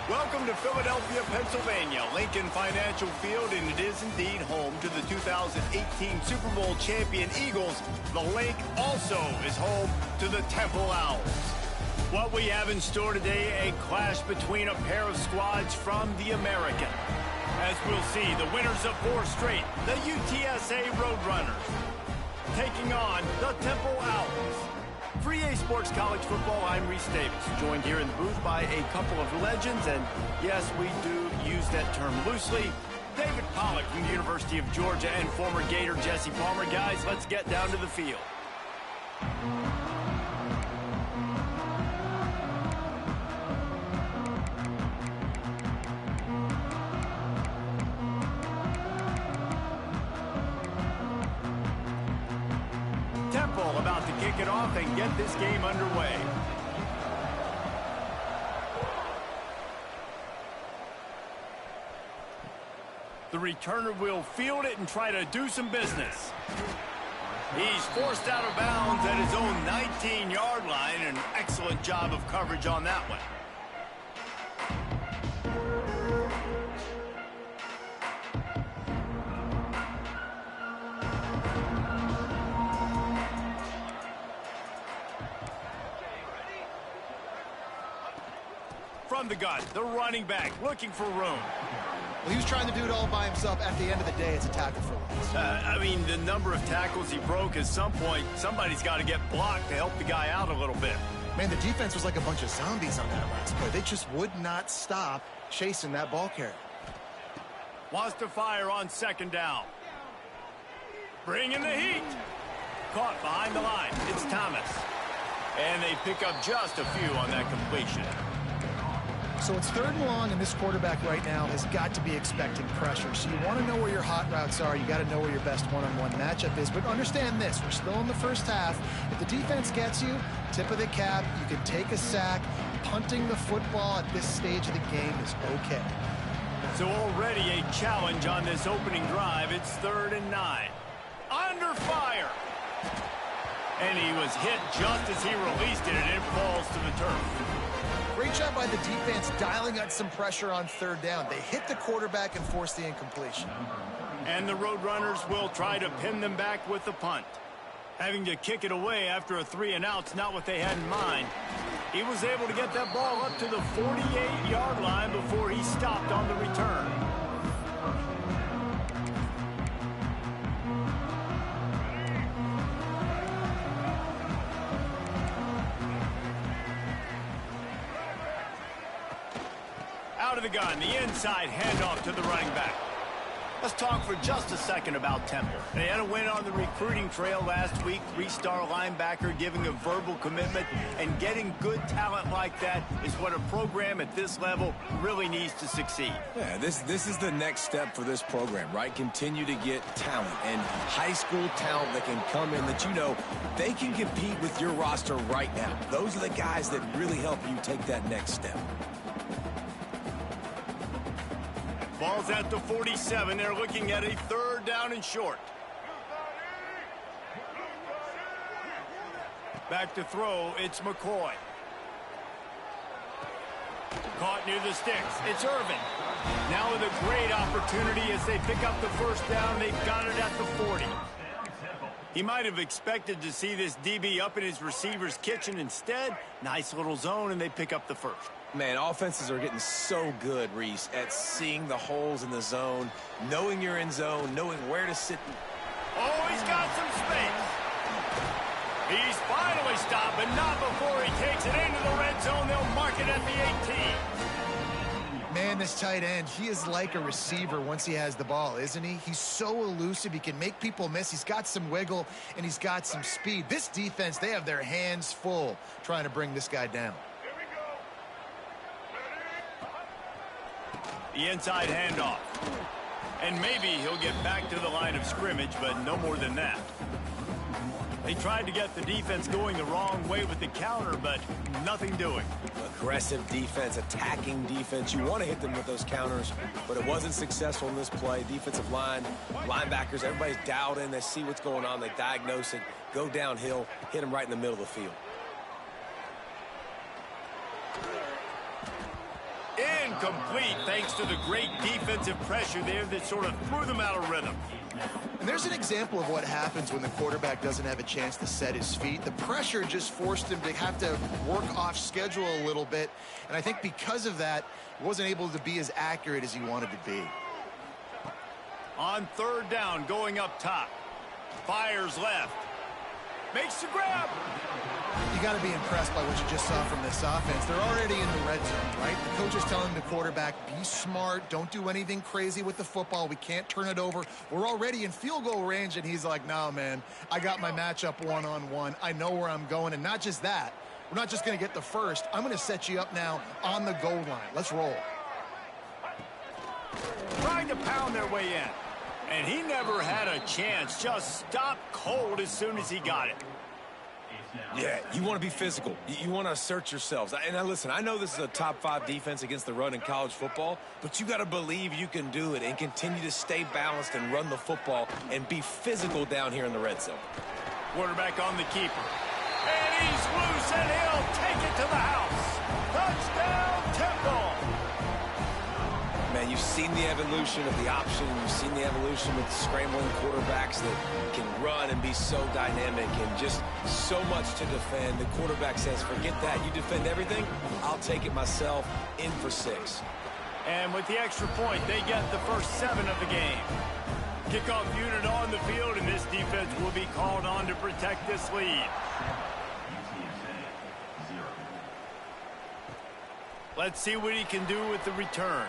Welcome to Philadelphia, Pennsylvania, Lincoln Financial Field, and it is indeed home to the 2018 Super Bowl champion Eagles. The Link also is home to the Temple Owls. What we have in store today, a clash between a pair of squads from the American. As we'll see, the winners of 4 straight, the UTSA Roadrunners, taking on the Temple Owls. For EA Sports College Football, I'm Reese Davis, joined here in the booth by a couple of legends, and yes, we do use that term loosely. David Pollack from the University of Georgia and former Gator Jesse Palmer. Guys, let's get down to the field. About to kick it off and get this game underway. The returner will field it and try to do some business. He's forced out of bounds at his own 19-yard line. An excellent job of coverage on that one. From the gun, the running back looking for room. Well, he was trying to do it all by himself. At the end of the day, it's a tackle for loss. I mean, the number of tackles he broke, at some point, somebody's got to get blocked to help the guy out a little bit. Man, the defense was like a bunch of zombies on that last play. They just would not stop chasing that ball carrier. Wants to fire on 2nd down. Bringing the heat. Caught behind the line. It's Thomas. And they pick up just a few on that completion. So it's 3rd and long, and this quarterback right now has got to be expecting pressure. So you want to know where your hot routes are. You got to know where your best one-on-one matchup is. But understand this, we're still in the first half. If the defense gets you, tip of the cap, you can take a sack. Punting the football at this stage of the game is okay. So already a challenge on this opening drive. It's 3rd and 9. Under fire. And he was hit just as he released it, and it falls to the turf. Great job by the defense dialing out some pressure on 3rd down. They hit the quarterback and forced the incompletion. And the Roadrunners will try to pin them back with the punt. Having to kick it away after a 3-and-out's not what they had in mind. He was able to get that ball up to the 48-yard line before he stopped on the return. Out of the gun, the inside handoff to the running back. Let's talk for just a second about Temple. They had a win on the recruiting trail last week. 3-star linebacker giving a verbal commitment, and getting good talent like that is what a program at this level really needs to succeed. Yeah, this is the next step for this program, right? Continue to get talent and high school talent that can come in that you know they can compete with your roster right now. Those are the guys that really help you take that next step. Ball's at the 47. They're looking at a 3rd down and short. Back to throw, it's McCoy. Caught near the sticks. It's Irvin. Now with a great opportunity as they pick up the 1st down. They've got it at the 40. He might have expected to see this DB up in his receiver's kitchen. Instead, nice little zone, and they pick up the 1st. Man, offenses are getting so good, Reese, at seeing the holes in the zone, knowing you're in zone, knowing where to sit. Oh, he's got some space. He's finally stopped, but not before he takes it into the red zone. They'll mark it at the 18. Man, this tight end, he is like a receiver once he has the ball, isn't he? He's so elusive. He can make people miss. He's got some wiggle, and he's got some speed. This defense, they have their hands full trying to bring this guy down. The inside handoff. And maybe he'll get back to the line of scrimmage, but no more than that. They tried to get the defense going the wrong way with the counter, but nothing doing. Aggressive defense, attacking defense. You want to hit them with those counters, but it wasn't successful in this play. Defensive line, linebackers, everybody's dialed in. They see what's going on. They diagnose it, go downhill, hit them right in the middle of the field. incomplete thanks to the great defensive pressure there that sort of threw them out of rhythm. And there's an example of what happens when the quarterback doesn't have a chance to set his feet. The pressure just forced him to have to work off schedule a little bit. And I think because of that, he wasn't able to be as accurate as he wanted to be. On third down, going up top. Fires left. Makes the grab. You got to be impressed by what you just saw from this offense. They're already in the red zone, right? The coach is telling the quarterback, be smart, don't do anything crazy with the football. We can't turn it over. We're already in field goal range, and he's like, no, man, I got my matchup one-on-one. I know where I'm going, and not just that. We're not just going to get the first. I'm going to set you up now on the goal line. Let's roll. Trying to pound their way in. And he never had a chance. Just stopped cold as soon as he got it. Yeah, you want to be physical. You want to assert yourselves. And now listen, I know this is a top 5 defense against the run in college football, but you got to believe you can do it and continue to stay balanced and run the football and be physical down here in the red zone. Quarterback on the keeper. And he's loose, and he'll take it to the house. Touchdown, Temple. Man, you've seen the evolution of the option. You've seen the evolution with scrambling quarterbacks that can run and be so dynamic and just so much to defend. The quarterback says, forget that. You defend everything, I'll take it myself. In for 6. And with the extra point, they get the first 7 of the game. Kickoff unit on the field, and this defense will be called on to protect this lead. Let's see what he can do with the return.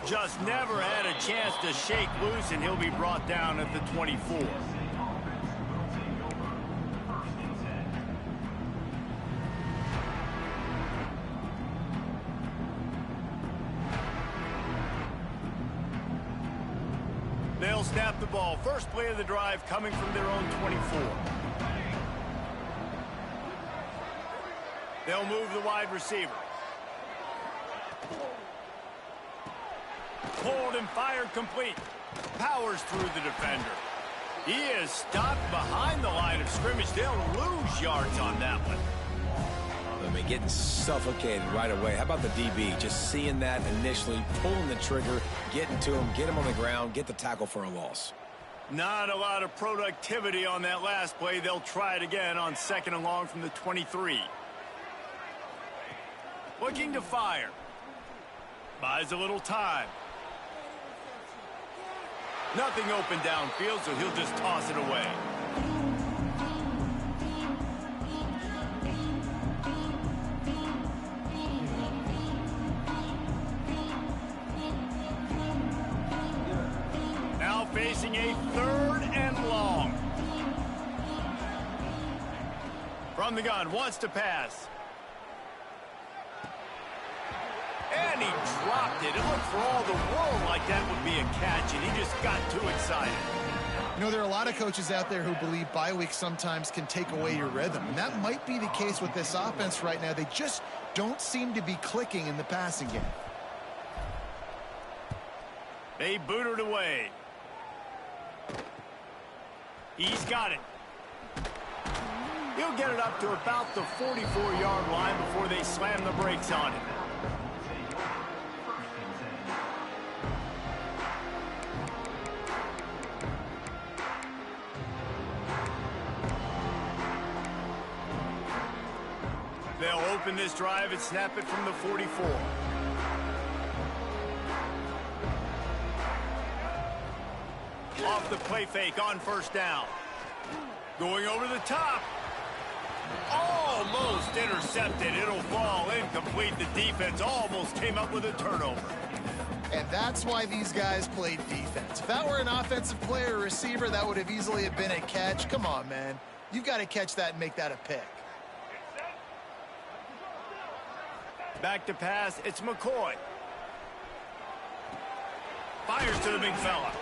Just never had a chance to shake loose, and he'll be brought down at the 24. They'll snap the ball. First play of the drive coming from their own 24. They'll move the wide receiver. Pulled and fired complete. Powers through the defender. He is stopped behind the line of scrimmage. They'll lose yards on that one. I mean, getting suffocated right away. How about the DB? Just seeing that initially, pulling the trigger, getting to him, get him on the ground, get the tackle for a loss. Not a lot of productivity on that last play. They'll try it again on 2nd and long from the 23. Looking to fire. Buys a little time. Nothing open downfield, so he'll just toss it away. Now facing a 3rd and long. From the gun, wants to pass. And he dropped it. It looked for all the world like that would be a catch, and he just got too excited. You know, there are a lot of coaches out there who believe bye weeks sometimes can take away your rhythm, and that might be the case with this offense right now. They just don't seem to be clicking in the passing game. They boot it away. He's got it. He'll get it up to about the 44-yard line before they slam the brakes on it. They'll open this drive and snap it from the 44. Off the play fake on 1st down. Going over the top. Almost intercepted. It'll fall incomplete. The defense almost came up with a turnover. And that's why these guys played defense. If that were an offensive player or receiver, that would have easily have been a catch. Come on, man. You've got to catch that and make that a pick. Back to pass, it's McCoy. Fires to the big fella.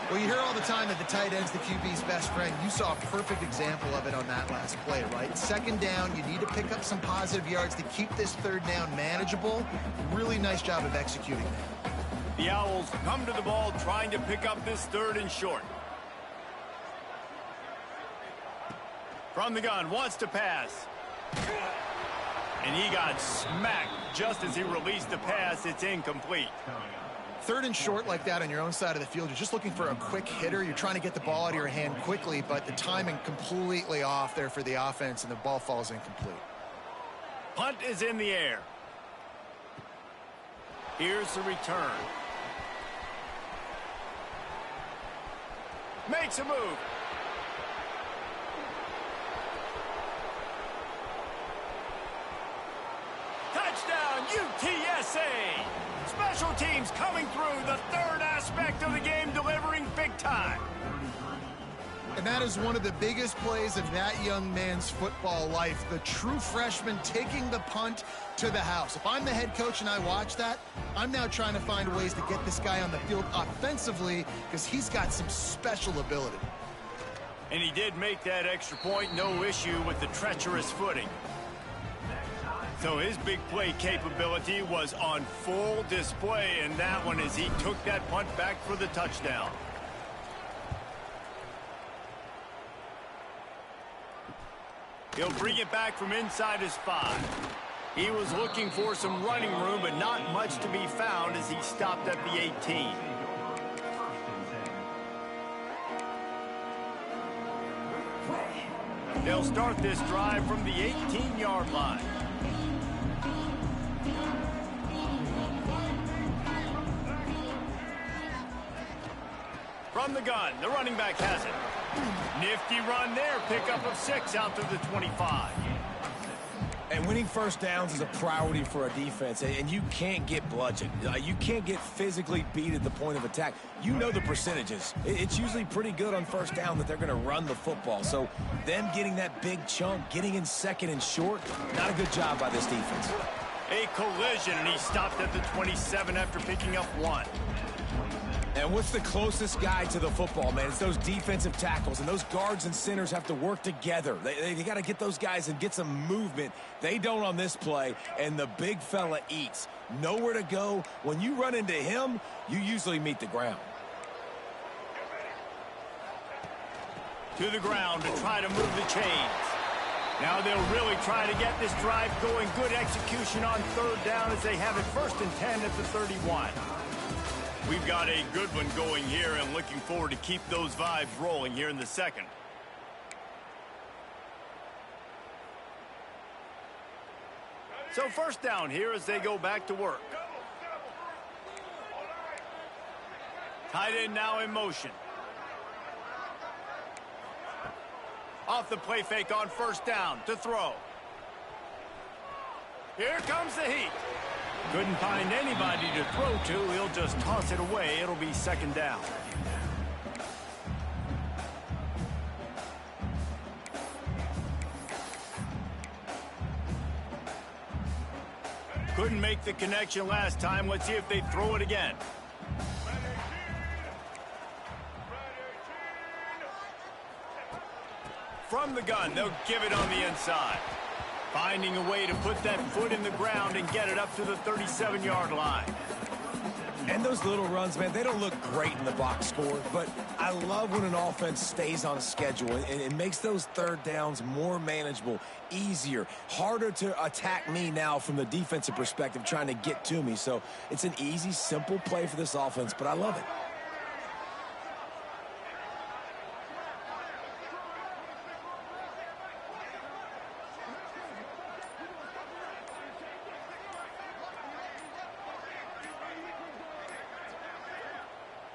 Well, you hear all the time that the tight end's the QB's best friend. You saw a perfect example of it on that last play, right? 2nd down, you need to pick up some positive yards to keep this 3rd down manageable. Really nice job of executing that. The Owls come to the ball trying to pick up this 3rd and short. From the gun, wants to pass. And he got smacked just as he released the pass. It's incomplete. Third and short like that on your own side of the field, you're just looking for a quick hitter. You're trying to get the ball out of your hand quickly, but the timing completely off there for the offense, and the ball falls incomplete. Punt is in the air. Here's the return. Makes a move. Touchdown, UTSA! Special teams coming through, the third aspect of the game, delivering big time. And that is one of the biggest plays of that young man's football life. The true freshman taking the punt to the house. If I'm the head coach and I watch that, I'm now trying to find ways to get this guy on the field offensively because he's got some special ability. And he did make that extra point, no issue with the treacherous footing. So his big play capability was on full display in that one as he took that punt back for the touchdown. He'll bring it back from inside his 5. He was looking for some running room, but not much to be found as he stopped at the 18. They'll start this drive from the 18-yard line. From the gun, the running back has it. Nifty run there, pickup of 6 out to the 25. And winning first downs is a priority for a defense, and you can't get bludgeoned. You can't get physically beat at the point of attack. You know the percentages. It's usually pretty good on first down that they're going to run the football. So them getting that big chunk, getting in second and short, not a good job by this defense. A collision, and he stopped at the 27 after picking up 1. And what's the closest guy to the football, man? It's those defensive tackles, and those guards and centers have to work together. They got to get those guys and get some movement. They don't on this play, and the big fella eats. Nowhere to go. When you run into him, you usually meet the ground. To the ground to try to move the chains. Now they'll really try to get this drive going. Good execution on third down as they have it 1st and 10 at the 31. We've got a good one going here and looking forward to keep those vibes rolling here in the second. So 1st down here as they go back to work. Tight end now in motion. Off the play fake on 1st down to throw. Here comes the heat. Couldn't find anybody to throw to. He'll just toss it away. It'll be 2nd down. Couldn't make the connection last time. Let's see if they throw it again. From the gun, they'll give it on the inside. Finding a way to put that foot in the ground and get it up to the 37-yard line. And those little runs, man, they don't look great in the box score, but I love when an offense stays on a schedule and it makes those 3rd downs more manageable, easier, harder to attack me now from the defensive perspective trying to get to me. So it's an easy, simple play for this offense, but I love it.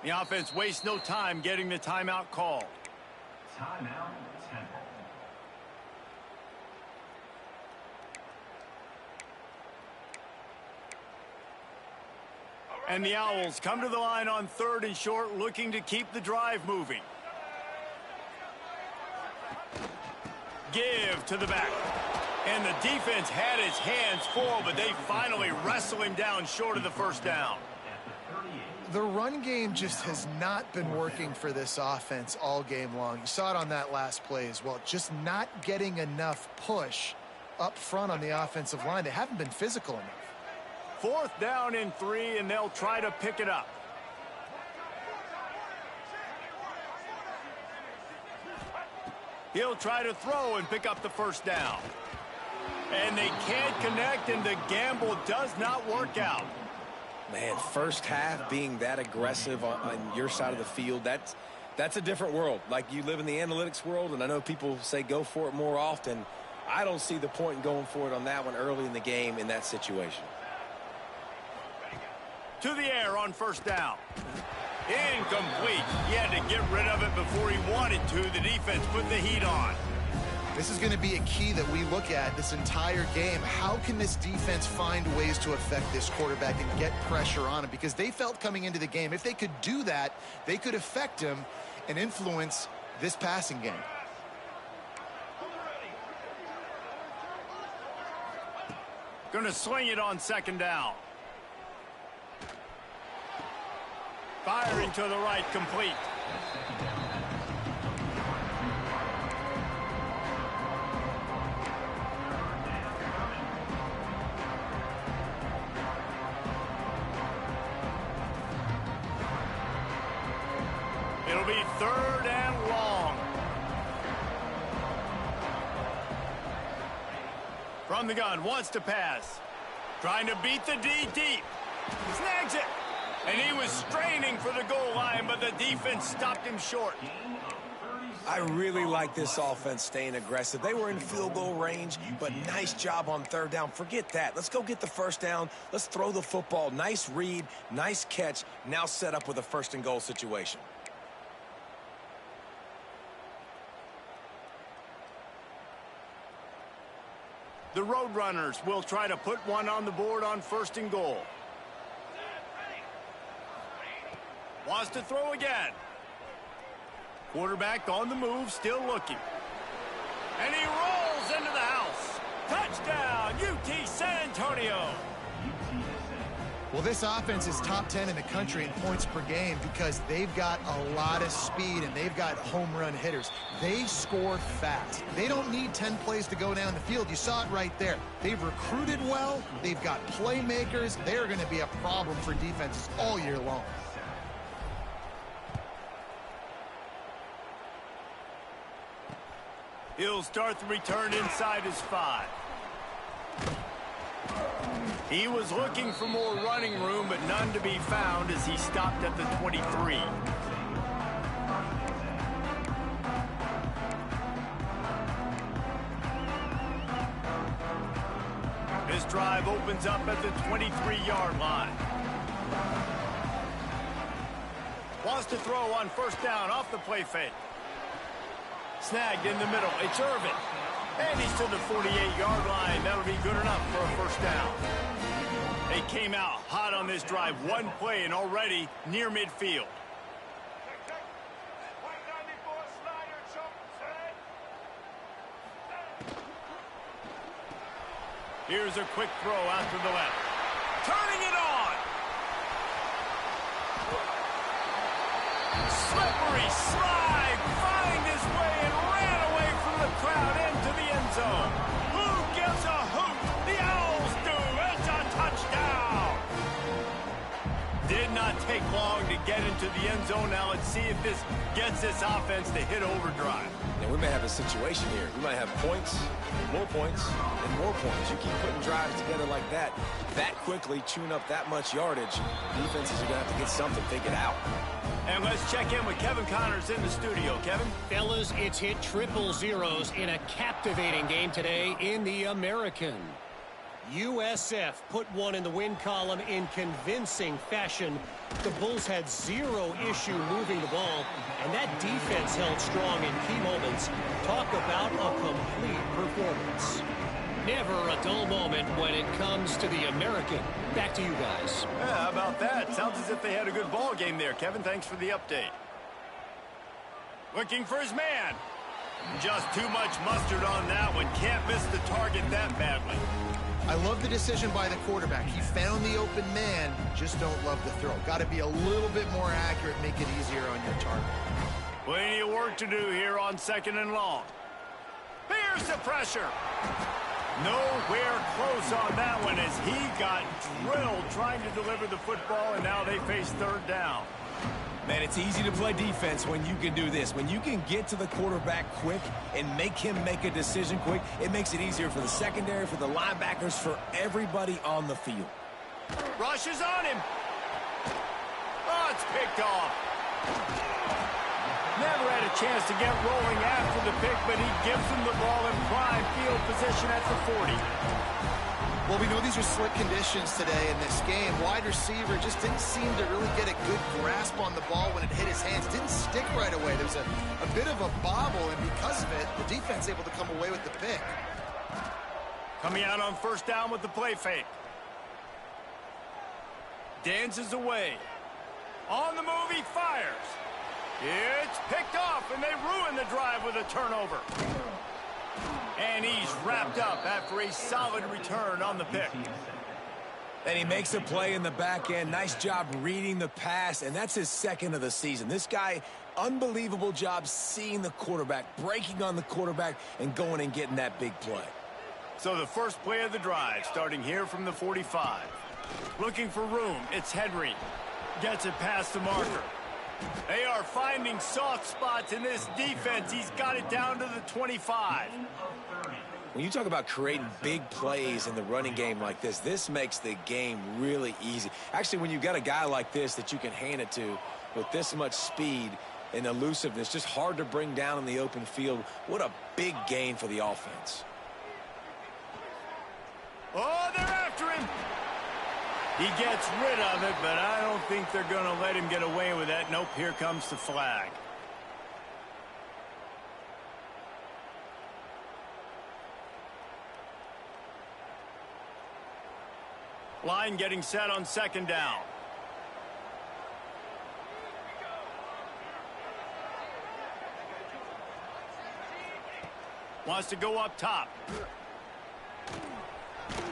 The offense wastes no time getting the timeout called. Timeout 10. And the Owls come to the line on 3rd and short, looking to keep the drive moving. Give to the back. And the defense had his hands full, but they finally wrestle him down short of the 1st down. The run game just has not been working for this offense all game long. You saw it on that last play as well. Just not getting enough push up front on the offensive line. They haven't been physical enough. 4th down and 3, and they'll try to pick it up. He'll try to throw and pick up the 1st down. And they can't connect, and the gamble does not work out. Man, first half being that aggressive on your side of the field, that's a different world. Like, you live in the analytics world, and I know people say go for it more often. I don't see the point in going for it on that one early in the game in that situation. To the air on first down. Incomplete. He had to get rid of it before he wanted to. The defense put the heat on. This is going to be a key that we look at this entire game. How can this defense find ways to affect this quarterback and get pressure on him? Because they felt coming into the game, if they could do that, they could affect him and influence this passing game. Going to swing it on second down. Firing to the right, complete. It'll be third and long. From the gun, wants to pass. Trying to beat the D deep. Snags it. And he was straining for the goal line, but the defense stopped him short. I really like this offense staying aggressive. They were in field goal range, but nice job on third down. Forget that. Let's go get the first down. Let's throw the football. Nice read, nice catch. Now set up with a first and goal situation. The Roadrunners will try to put one on the board on first and goal. Wants to throw again. Quarterback on the move, still looking. And he rolls into the house. Touchdown, UT San Antonio. Well, this offense is top 10 in the country in points per game because they've got a lot of speed and they've got home run hitters. They score fast. They don't need 10 plays to go down the field. You saw it right there. They've recruited well. They've got playmakers. They're going to be a problem for defenses all year long. He'll start the return inside his 5. He was looking for more running room, but none to be found as he stopped at the 23. This drive opens up at the 23-yard line. Wants to throw on first down off the play fake. Snagged in the middle. It's Irvin. And he's to the 48-yard line. That'll be good enough for a first down. They came out hot on this drive. One play and already near midfield. Here's a quick throw out to the left. Turning it on. Slippery slide. Find his way and ran away from the crowd into the end zone. Who gives a hoot? The Owls do. It's a touchdown. Did not take long to get into the end zone. Now let's see if this gets this offense to hit overdrive. And we may have a situation here. We might have points, and more points. You keep putting drives together like that quickly, chewing up that much yardage, defenses are going to have to get something figured out. And let's check in with Kevin Connors in the studio. Kevin? Fellas, it's hit triple zeros in a captivating game today in the American. USF put one in the win column in convincing fashion. The Bulls had zero issue moving the ball, and that defense held strong in key moments. Talk about a complete performance. Never a dull moment when it comes to the American. Back to you guys. Yeah, how about that? Sounds as if they had a good ball game there. Kevin, thanks for the update. Looking for his man. Just too much mustard on that one. Can't miss the target that badly. I love the decision by the quarterback. He found the open man, just don't love the throw. Got to be a little bit more accurate, make it easier on your target. Plenty of work to do here on second and long. Here's the pressure. Nowhere close on that one as he got drilled trying to deliver the football, and now they face third down. Man, it's easy to play defense when you can do this. When you can get to the quarterback quick and make him make a decision quick, it makes it easier for the secondary, for the linebackers, for everybody on the field. Rushes on him. Oh, it's picked off. Never had a chance to get rolling after the pick, but he gives him the ball in prime field position at the 40. Well, we know these are slick conditions today in this game. Wide receiver just didn't seem to really get a good grasp on the ball when it hit his hands. Didn't stick right away. There was a bit of a bobble, and because of it, the defense able to come away with the pick. Coming out on first down with the play fake. Dances away. On the move, he fires. It's picked off, and they ruin the drive with a turnover. And he's wrapped up after a solid return on the pick. And he makes a play in the back end. Nice job reading the pass, and that's his second of the season. This guy, unbelievable job seeing the quarterback, breaking on the quarterback, and going and getting that big play. So the first play of the drive, starting here from the 45. Looking for room, it's Henry. Gets it past the marker. They are finding soft spots in this defense. He's got it down to the 25. When you talk about creating big plays in the running game like this makes the game really easy. Actually, when you've got a guy like this that you can hand it to with this much speed and elusiveness, just hard to bring down in the open field, what a big gain for the offense. Oh, they're after him. He gets rid of it, but I don't think they're going to let him get away with that. Nope, here comes the flag. Line getting set on second down. Wants to go up top.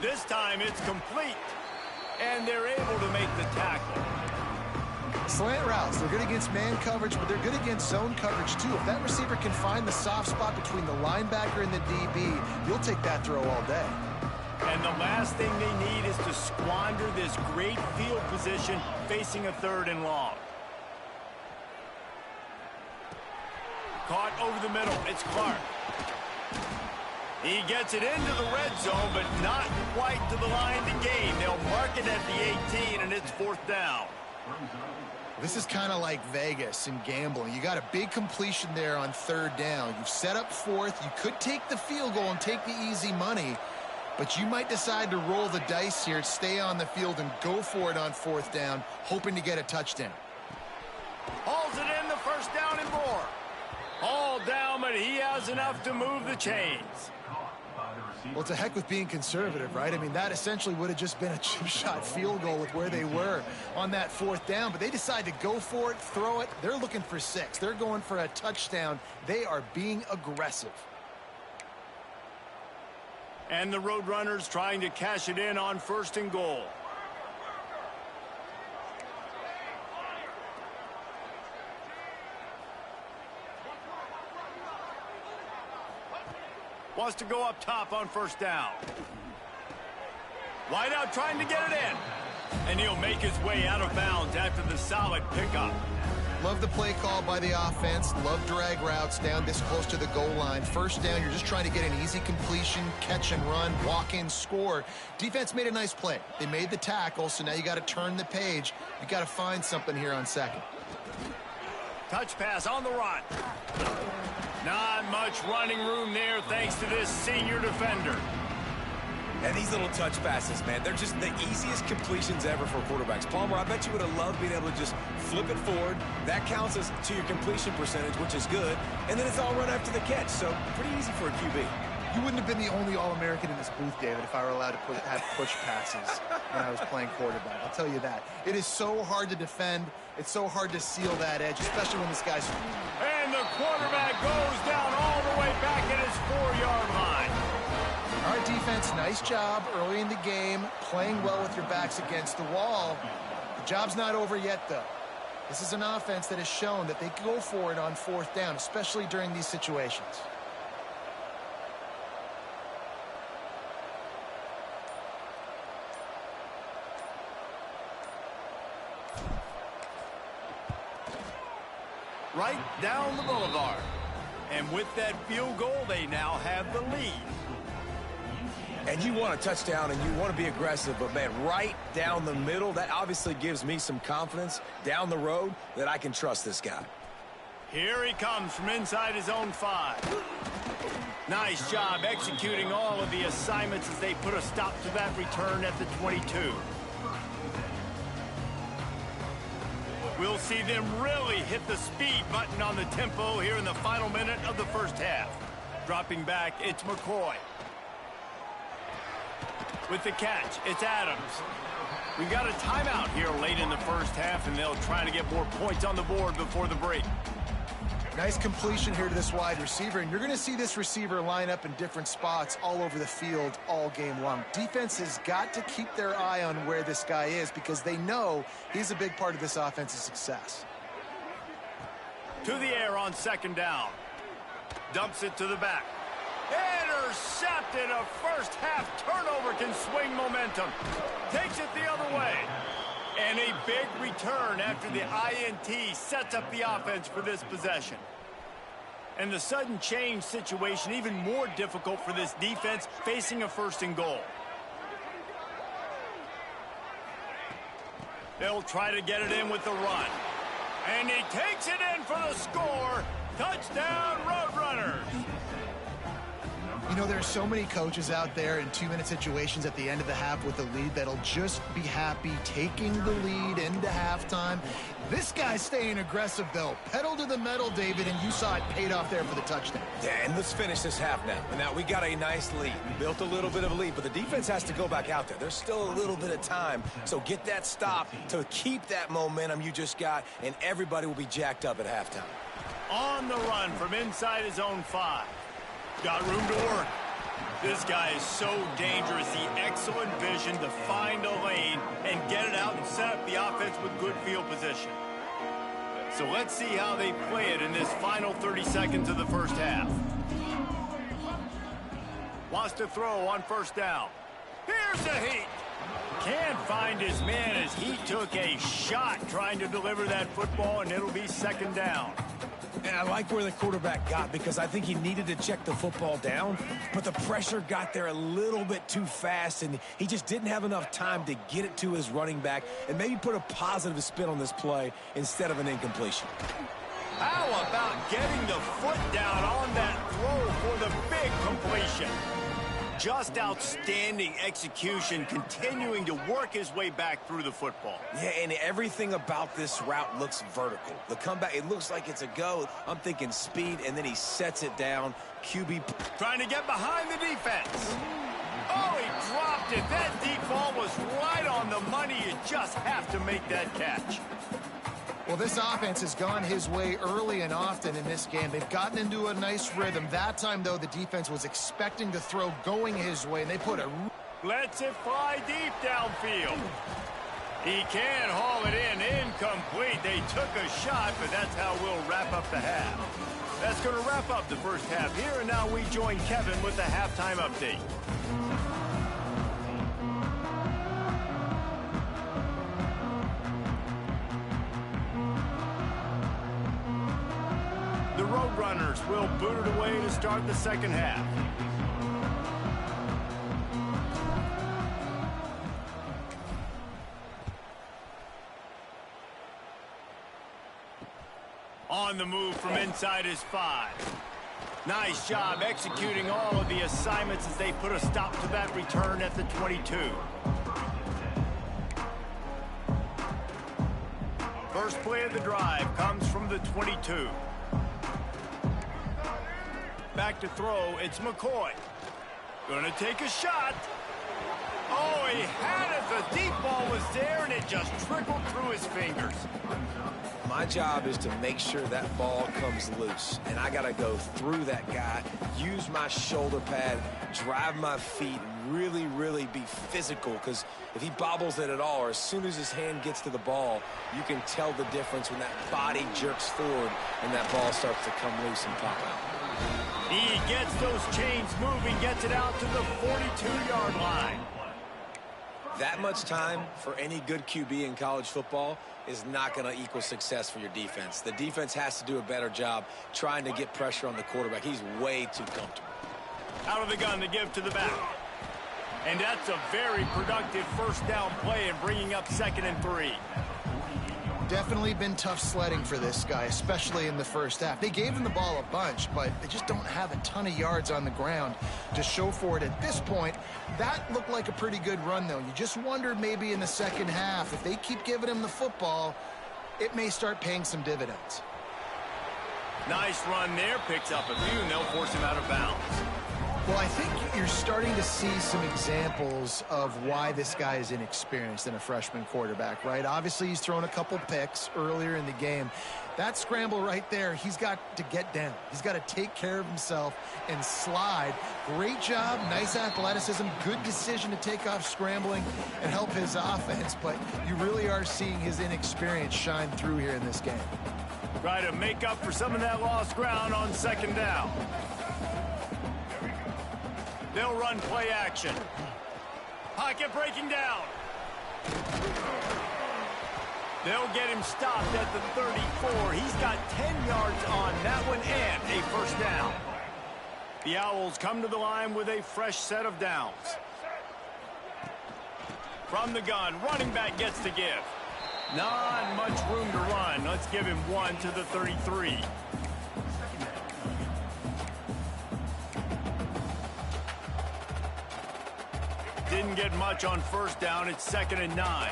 This time it's complete. And they're able to make the tackle. Slant routes, they're good against man coverage, but they're good against zone coverage too. If that receiver can find the soft spot between the linebacker and the DB, you'll take that throw all day. And the last thing they need is to squander this great field position facing a third and long. Caught over the middle, it's Clark. He gets it into the red zone, but not quite to the line to gain. They'll mark it at the 18, and it's fourth down. This is kind of like Vegas in gambling. You got a big completion there on third down. You've set up fourth. You could take the field goal and take the easy money, but you might decide to roll the dice here, stay on the field, and go for it on fourth down, hoping to get a touchdown. Hauls it in, the first down and more. All down, but he has enough to move the chains. Well, it's a heck with being conservative, right? I mean, that essentially would have just been a chip shot field goal with where they were on that fourth down, but they decide to go for it, throw it. They're looking for 6. They're going for a touchdown. They are being aggressive. And the Roadrunners trying to cash it in on first and goal. Wants to go up top on first down. Wide out trying to get it in. And he'll make his way out of bounds after the solid pickup. Love the play call by the offense. Love drag routes down this close to the goal line. First down, you're just trying to get an easy completion, catch and run, walk in, score. Defense made a nice play. They made the tackle, so now you got to turn the page. You got to find something here on second. Touch pass on the run. Not much running room there thanks to this senior defender. And these little touch passes, man, they're just the easiest completions ever for quarterbacks. Palmer, I bet you would have loved being able to just flip it forward. That counts as to your completion percentage, which is good. And then it's all run after the catch, so pretty easy for a QB. You wouldn't have been the only All-American in this booth, David, if I were allowed to have push passes when I was playing quarterback. I'll tell you that. It is so hard to defend. It's so hard to seal that edge, especially when this guy's... And the quarterback goes down all the way back at his 4-yard line. All right, defense, nice job early in the game, playing well with your backs against the wall. The job's not over yet, though. This is an offense that has shown that they go for it on fourth down, especially during these situations. right down the boulevard. And with that field goal, they now have the lead. And you want a touchdown and you want to be aggressive, but, man, right down the middle, that obviously gives me some confidence down the road that I can trust this guy. Here he comes from inside his own 5. Nice job executing all of the assignments as they put a stop to that return at the 22. We'll see them really hit the speed button on the tempo here in the final minute of the first half. Dropping back, it's McCoy. With the catch, it's Adams. We've got a timeout here late in the first half, and they'll try to get more points on the board before the break. Nice completion here to this wide receiver, and you're going to see this receiver line up in different spots all over the field all game long. Defense has got to keep their eye on where this guy is because they know he's a big part of this offense's success. To the air on second down. Dumps it to the back. Intercepted. A first half turnover can swing momentum. Takes it the other way. And a big return after the INT sets up the offense for this possession. And the sudden change situation even more difficult for this defense facing a first and goal. They'll try to get it in with the run. And he takes it in for the score. Touchdown, Roadrunners. You know, there are so many coaches out there in 2-minute situations at the end of the half with a lead that'll just be happy taking the lead into halftime. This guy's staying aggressive, though. Pedal to the metal, David, and you saw it paid off there for the touchdown. Yeah, and let's finish this half now. Now, we got a nice lead. We built a little bit of a lead, but the defense has to go back out there. There's still a little bit of time, so get that stop to keep that momentum you just got, and everybody will be jacked up at halftime. On the run from inside his own 5. Got room to work. This guy is so dangerous. The excellent vision to find a lane and get it out and set up the offense with good field position. So let's see how they play it in this final 30 seconds of the first half. Wants to throw on first down. Here's the heat. Can't find his man as he took a shot trying to deliver that football, and it'll be second down. And I like where the quarterback got because I think he needed to check the football down, but the pressure got there a little bit too fast, and he just didn't have enough time to get it to his running back and maybe put a positive spin on this play instead of an incompletion. How about getting the foot down on that throw for the big completion? Just outstanding execution, continuing to work his way back through the football. Yeah, and everything about this route looks vertical. The comeback, it looks like it's a go. I'm thinking speed, and then he sets it down. QB trying to get behind the defense. Oh, he dropped it. That deep ball was right on the money. You just have to make that catch. Well, this offense has gone his way early and often in this game. They've gotten into a nice rhythm. That time, though, the defense was expecting to throw going his way, and they put a... Lets it fly deep downfield. He can haul it in. Incomplete. They took a shot, but that's how we'll wrap up the half. That's going to wrap up the first half here, and now we join Kevin with the halftime update. The Roadrunners will boot it away to start the second half. On the move from inside his 5. Nice job executing all of the assignments as they put a stop to that return at the 22. First play of the drive comes from the 22. Back to throw, it's McCoy. Gonna take a shot. Oh, he had it. The deep ball was there, and it just trickled through his fingers. My job is to make sure that ball comes loose, and I got to go through that guy, use my shoulder pad, drive my feet, really, really be physical, because if he bobbles it at all, or as soon as his hand gets to the ball, you can tell the difference when that body jerks forward and that ball starts to come loose and pop out. He gets those chains moving, gets it out to the 42-yard line. That much time for any good QB in college football is not going to equal success for your defense. The defense has to do a better job trying to get pressure on the quarterback. He's way too comfortable. Out of the gun to give to the back. And that's a very productive first down play and bringing up 2nd and 3. Definitely been tough sledding for this guy, especially in the first half. They gave him the ball a bunch, but they just don't have a ton of yards on the ground to show for it at this point. That looked like a pretty good run, though. You just wonder maybe in the second half, if they keep giving him the football, it may start paying some dividends. Nice run there. Picks up a few, and they'll force him out of bounds. Well, I think you're starting to see some examples of why this guy is inexperienced in a freshman quarterback, right? Obviously, he's thrown a couple picks earlier in the game. That scramble right there, he's got to get down. He's got to take care of himself and slide. Great job, nice athleticism, good decision to take off scrambling and help his offense, but you really are seeing his inexperience shine through here in this game. Try to make up for some of that lost ground on 2nd down. They'll run play action. Pocket breaking down. They'll get him stopped at the 34. He's got 10 yards on that one and a first down. The Owls come to the line with a fresh set of downs. From the gun, running back gets to give. Not much room to run. Let's give him 1 to the 33. Didn't get much on first down. It's 2nd and 9.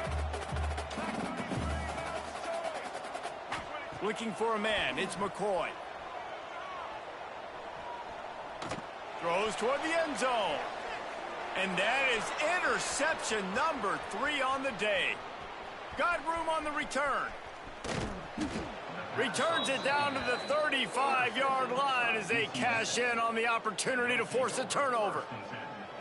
Looking for a man. It's McCoy. Throws toward the end zone. And that is interception number 3 on the day. Got room on the return. Returns it down to the 35-yard line as they cash in on the opportunity to force a turnover.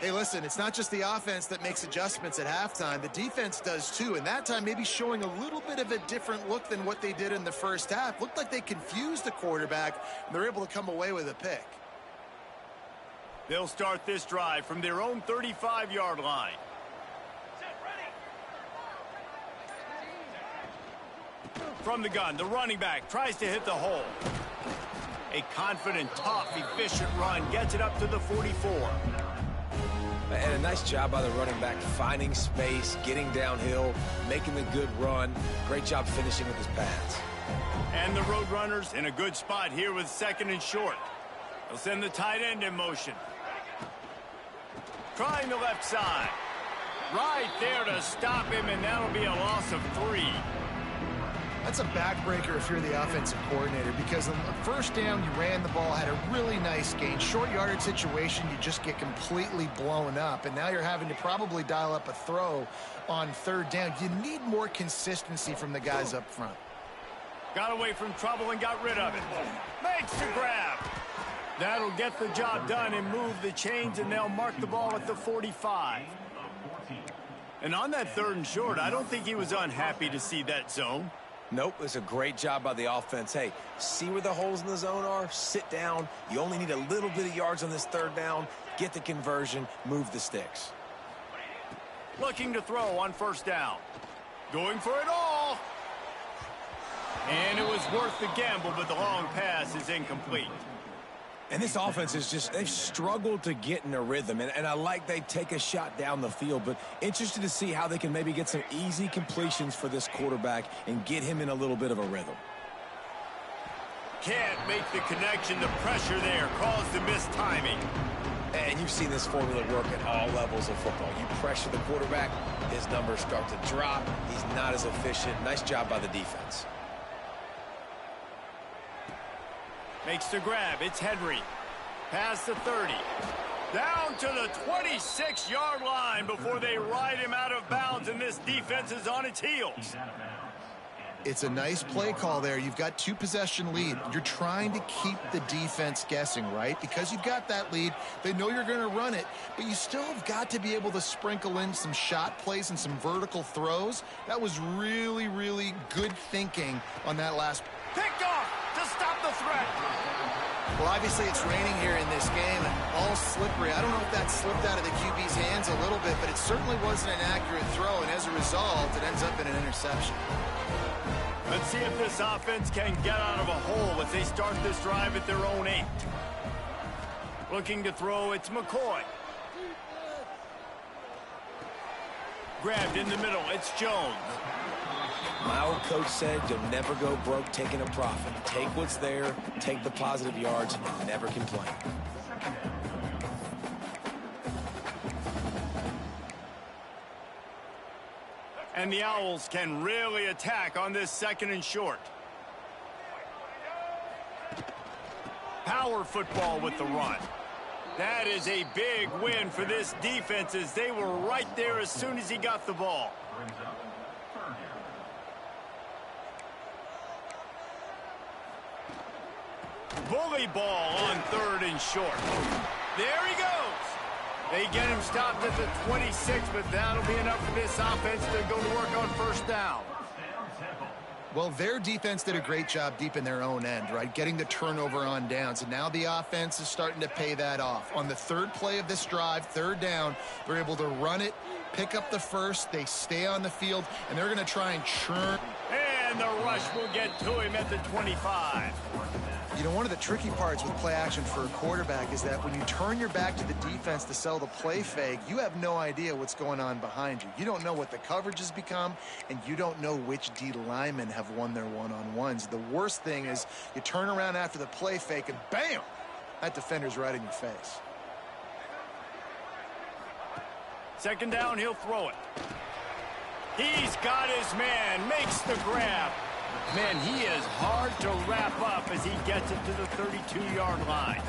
Hey, listen, it's not just the offense that makes adjustments at halftime. The defense does too, and that time maybe showing a little bit of a different look than what they did in the first half. Looked like they confused the quarterback, and they're able to come away with a pick. They'll start this drive from their own 35-yard line. From the gun, the running back tries to hit the hole. A confident, tough, efficient run gets it up to the 44. And a nice job by the running back, finding space, getting downhill, making a good run. Great job finishing with his pads. And the Roadrunners in a good spot here with 2nd and short. They'll send the tight end in motion. Trying the left side. Right there to stop him, and that'll be a loss of 3. That's a backbreaker if you're the offensive coordinator, because on the first down, you ran the ball, had a really nice gain. Short yardage situation, you just get completely blown up, and now you're having to probably dial up a throw on 3rd down. You need more consistency from the guys up front. Got away from trouble and got rid of it. Makes the grab. That'll get the job done and move the chains, and they'll mark the ball at the 45. And on that 3rd and short, I don't think he was unhappy to see that zone. Nope, it's a great job by the offense. Hey, see where the holes in the zone are? Sit down. You only need a little bit of yards on this 3rd down. Get the conversion. Move the sticks. Looking to throw on first down. Going for it all. And it was worth the gamble, but the long pass is incomplete. And this offense is just, they've struggled to get in a rhythm. And I like they take a shot down the field, but interested to see how they can maybe get some easy completions for this quarterback and get him in a little bit of a rhythm. Can't make the connection. The pressure there caused the missed timing. And you've seen this formula work at all levels of football. You pressure the quarterback, his numbers start to drop. He's not as efficient. Nice job by the defense. Makes the grab. It's Henry. Past the 30. Down to the 26-yard line before they ride him out of bounds, and this defense is on its heels. It's a nice play call there. You've got 2-possession lead. You're trying to keep the defense guessing, right? Because you've got that lead, they know you're going to run it, but you still have got to be able to sprinkle in some shot plays and some vertical throws. That was really, really good thinking on that last. Picked off to stop the threat. Well, obviously it's raining here in this game, and all slippery. I don't know if that slipped out of the QB's hands a little bit, but it certainly wasn't an accurate throw, and as a result, it ends up in an interception. Let's see if this offense can get out of a hole as they start this drive at their own 8. Looking to throw, it's McCoy. Grabbed in the middle, it's Jones. My old coach said you'll never go broke taking a profit. Take what's there, take the positive yards, and never complain. And the Owls can really attack on this 2nd and short. Power football with the run. That is a big win for this defense as they were right there as soon as he got the ball. Bully ball on 3rd and short. There he goes. They get him stopped at the 26, but that'll be enough for this offense to go to work on 1st down. Well, their defense did a great job deep in their own end, right? Getting the turnover on downs. And now the offense is starting to pay that off. On the 3rd play of this drive, 3rd down, they're able to run it, pick up the 1st, they stay on the field, and they're going to try and churn. And the rush will get to him at the 25. You know, one of the tricky parts with play action for a quarterback is that when you turn your back to the defense to sell the play fake, you have no idea what's going on behind you. You don't know what the coverage has become, and you don't know which D linemen have won their one-on-ones. The worst thing is you turn around after the play fake, and bam! That defender's right in your face. 2nd down, he'll throw it. He's got his man, makes the grab. Man, he is hard to wrap up as he gets it to the 32-yard line.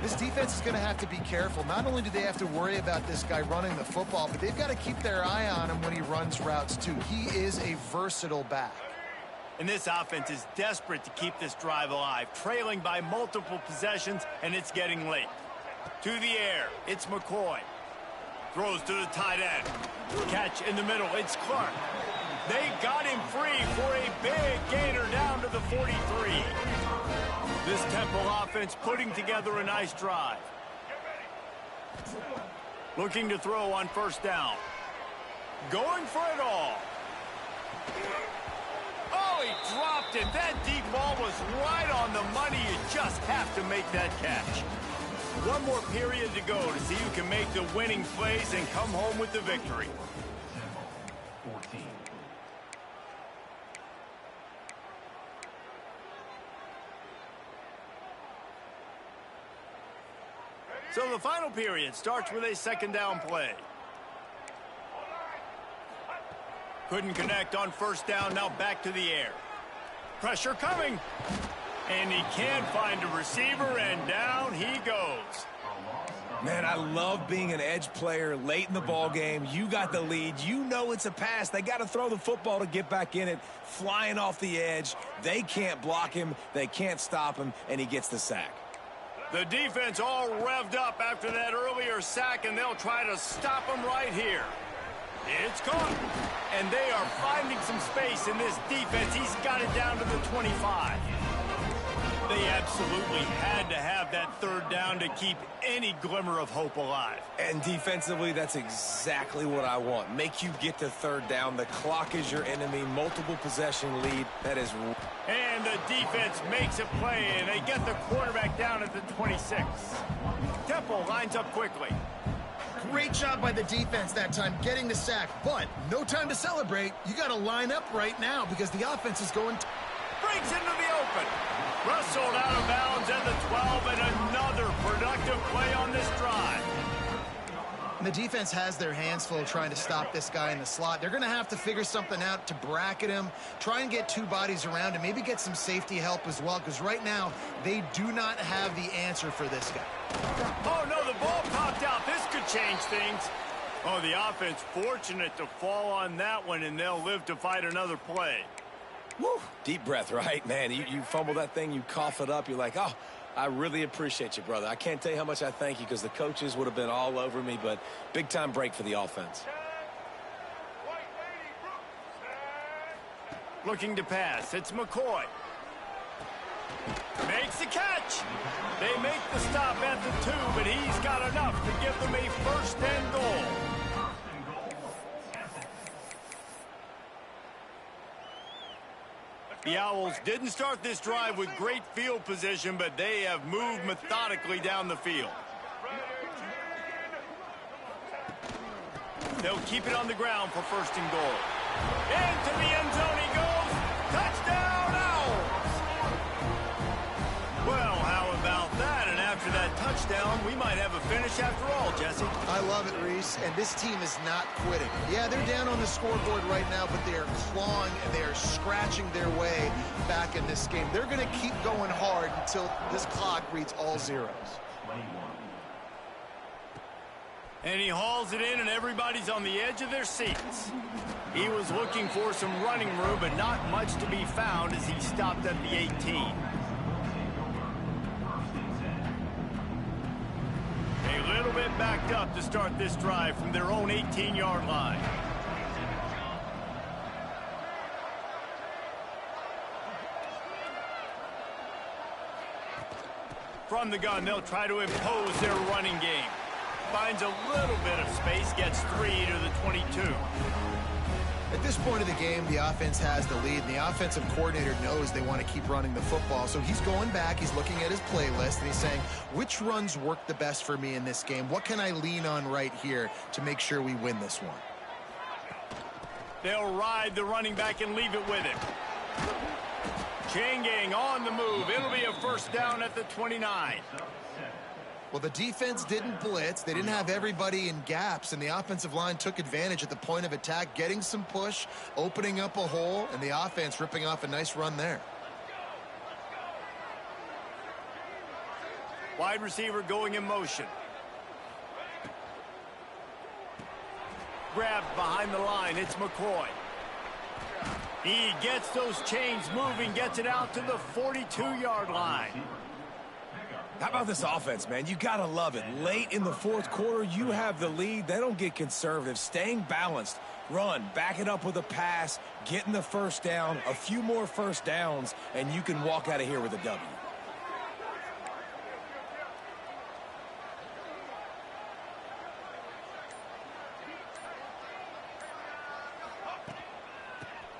This defense is going to have to be careful. Not only do they have to worry about this guy running the football, but they've got to keep their eye on him when he runs routes, too. He is a versatile back. And this offense is desperate to keep this drive alive, trailing by multiple possessions, and it's getting late. To the air, it's McCoy. Throws to the tight end. Catch in the middle, it's Clark. They got him free for a big gainer down to the 43. This Temple offense putting together a nice drive. Looking to throw on 1st down. Going for it all. Oh, he dropped it. That deep ball was right on the money. You just have to make that catch. One more period to go to see who can make the winning plays and come home with the victory. 14. So the final period starts with a 2nd down play. Couldn't connect on 1st down, now back to the air. Pressure coming. And he can't find a receiver, and down he goes. Man, I love being an edge player late in the ball game. You got the lead. You know it's a pass. They got to throw the football to get back in it. Flying off the edge. They can't block him. They can't stop him, and he gets the sack. The defense all revved up after that earlier sack, and they'll try to stop him right here. It's caught, and they are finding some space in this defense. He's got it down to the 25. They absolutely had to have that 3rd down to keep any glimmer of hope alive. And defensively, that's exactly what I want. Make you get to 3rd down. The clock is your enemy. Multiple possession lead. That is... And the defense makes a play, and they get the quarterback down at the 26. Temple lines up quickly. Great job by the defense that time getting the sack, but no time to celebrate. You got to line up right now because the offense is going... Breaks into the open. Rustled out of bounds at the 12, and another productive play on this drive. And the defense has their hands full trying to stop this guy in the slot. They're going to have to figure something out to bracket him, try and get 2 bodies around him, maybe get some safety help as well, because right now they do not have the answer for this guy. Oh, no, the ball popped out. This could change things. Oh, the offense fortunate to fall on that one, and they'll live to fight another play. Woo. Deep breath, right? Man, you fumble that thing, you cough it up, you're like, oh, I really appreciate you, brother. I can't tell you how much I thank you because the coaches would have been all over me, but big-time break for the offense. Looking to pass, it's McCoy. Makes the catch. They make the stop at the 2, but he's got enough to give them a first and goal. The Owls didn't start this drive with great field position, but they have moved methodically down the field. They'll keep it on the ground for first and goal. Into the end zone he goes. Touchdown, Owls! Well, how about that? And after that touchdown, we might have a finish after all, Jesse. I love it, Reese, and this team is not quitting. Yeah, they're down on the scoreboard right now, but they are clawing and they are scratching their way back in this game. They're going to keep going hard until this clock reads all zeros. And he hauls it in, and everybody's on the edge of their seats. He was looking for some running room, but not much to be found as he stopped at the 18. A little bit backed up to start this drive from their own 18-yard line. From the gun, they'll try to impose their running game. Finds a little bit of space, gets 3 to the 22. At this point of the game, the offense has the lead, and the offensive coordinator knows they want to keep running the football. So he's going back, he's looking at his playlist, and he's saying, which runs work the best for me in this game? What can I lean on right here to make sure we win this one? They'll ride the running back and leave it with him. Chain gang on the move. It'll be a first down at the 29. Well, the defense didn't blitz. They didn't have everybody in gaps, and the offensive line took advantage at the point of attack, getting some push, opening up a hole, and the offense ripping off a nice run there. Wide receiver going in motion. Grabbed behind the line. It's McCoy. He gets those chains moving, gets it out to the 42-yard line. How about this offense, man? You got to love it. Late in the fourth quarter, you have the lead. They don't get conservative. Staying balanced. Run, back it up with a pass, getting the first down, a few more first downs, and you can walk out of here with a W.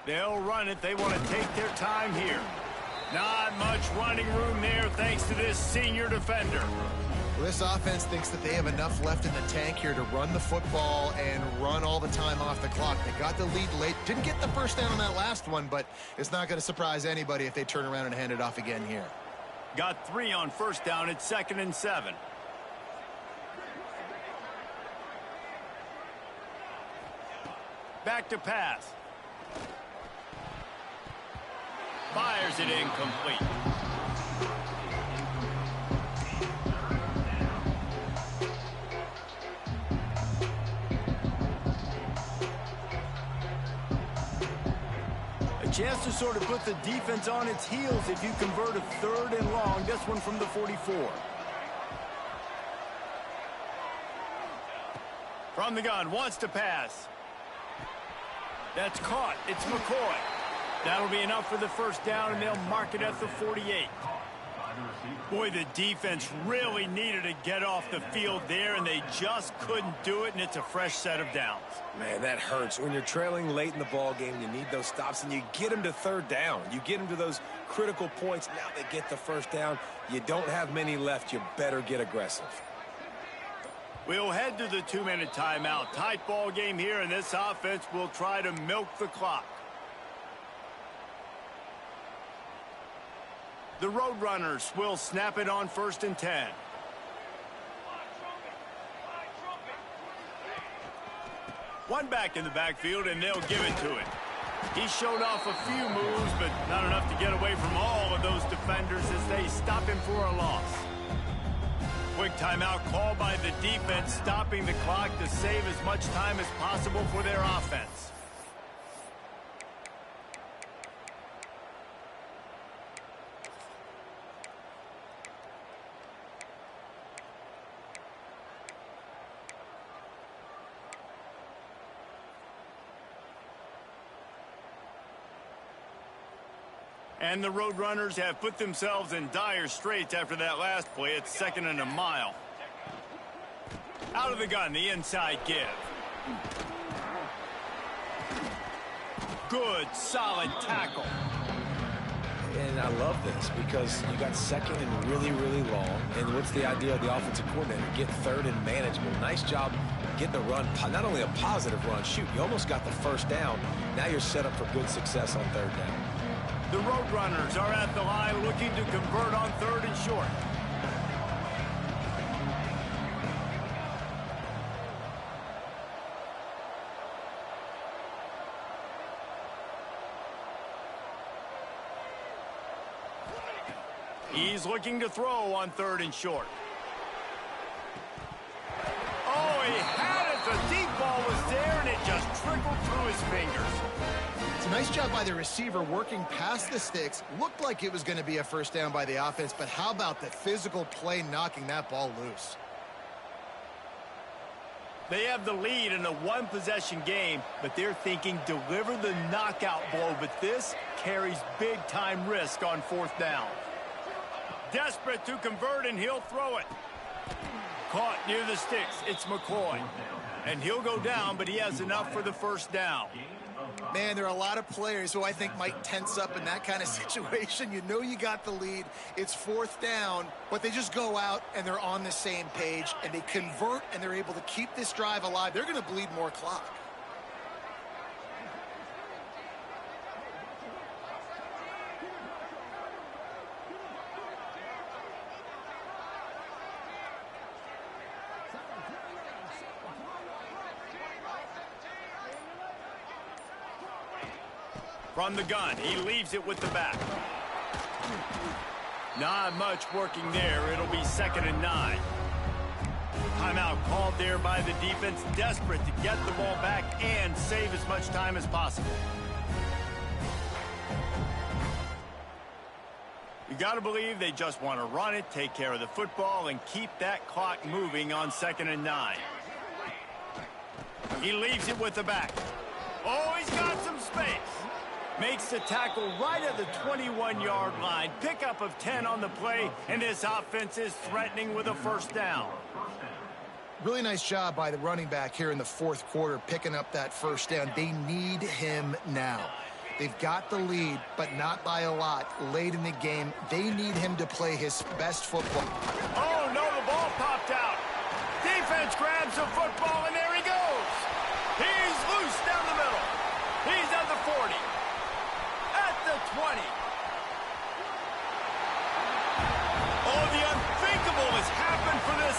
They'll run it. They want to take their time here. Not much running room there thanks to this senior defender. Well, this offense thinks that they have enough left in the tank here to run the football and run all the time off the clock. They got the lead late. Didn't get the first down on that last one, but it's not going to surprise anybody if they turn around and hand it off again here. Got 3 on first down. It's 2nd and 7. Back to pass. Fires it incomplete. A chance to sort of put the defense on its heels if you convert a 3rd and long. This one from the 44. From the gun, wants to pass. That's caught. It's McCoy. That'll be enough for the first down, and they'll mark it at the 48. Boy, the defense really needed to get off the field there, and they just couldn't do it, and it's a fresh set of downs. Man, that hurts. When you're trailing late in the ball game, you need those stops, and you get them to 3rd down. You get them to those critical points. Now they get the first down. You don't have many left. You better get aggressive. We'll head to the 2-minute timeout. Tight ball game here, and this offense will try to milk the clock. The Roadrunners will snap it on 1st and 10. One back in the backfield, and they'll give it to it. He showed off a few moves, but not enough to get away from all of those defenders as they stop him for a loss. Quick timeout called by the defense, stopping the clock to save as much time as possible for their offense. And the Roadrunners have put themselves in dire straits after that last play. It's 2nd and a mile. Out of the gun, the inside give. Good, solid tackle. And I love this because you got 2nd and really, really long. And what's the idea of the offensive coordinator? Get 3rd and manageable. Nice job getting the run, not only a positive run, shoot, you almost got the 1st down. Now you're set up for good success on 3rd down. The Roadrunners are at the line looking to convert on 3rd and short. He's looking to throw on 3rd and short. Oh, he had it. The deep ball was there, and it just trickled through his fingers. It's a nice job by the receiver working past the sticks. Looked like it was going to be a 1st down by the offense, but how about the physical play knocking that ball loose? They have the lead in a 1-possession game, but they're thinking deliver the knockout blow, but this carries big-time risk on 4th down. Desperate to convert, and he'll throw it. Caught near the sticks. It's McCoy. And he'll go down, but he has enough for the 1st down. Man, there are a lot of players who I think might tense up in that kind of situation. You know you got the lead. It's 4th down, but they just go out and they're on the same page, and they convert, and they're able to keep this drive alive. They're going to bleed more clock. From the gun, he leaves it with the back. Not much working there. It'll be 2nd and 9. Timeout called there by the defense, desperate to get the ball back and save as much time as possible. You got to believe they just want to run it, take care of the football, and keep that clock moving on 2nd and 9. He leaves it with the back. Oh, he's got some space. Makes the tackle right at the 21-yard line. Pickup of 10 on the play, and this offense is threatening with a 1st down. Really nice job by the running back here in the 4th quarter, picking up that 1st down. They need him now. They've got the lead, but not by a lot. Late in the game, they need him to play his best football. Oh, no, the ball popped out. Defense grabs the football, and there he goes. He's loose down the middle. He's at the 40. At the 20. Oh, the unthinkable has happened for this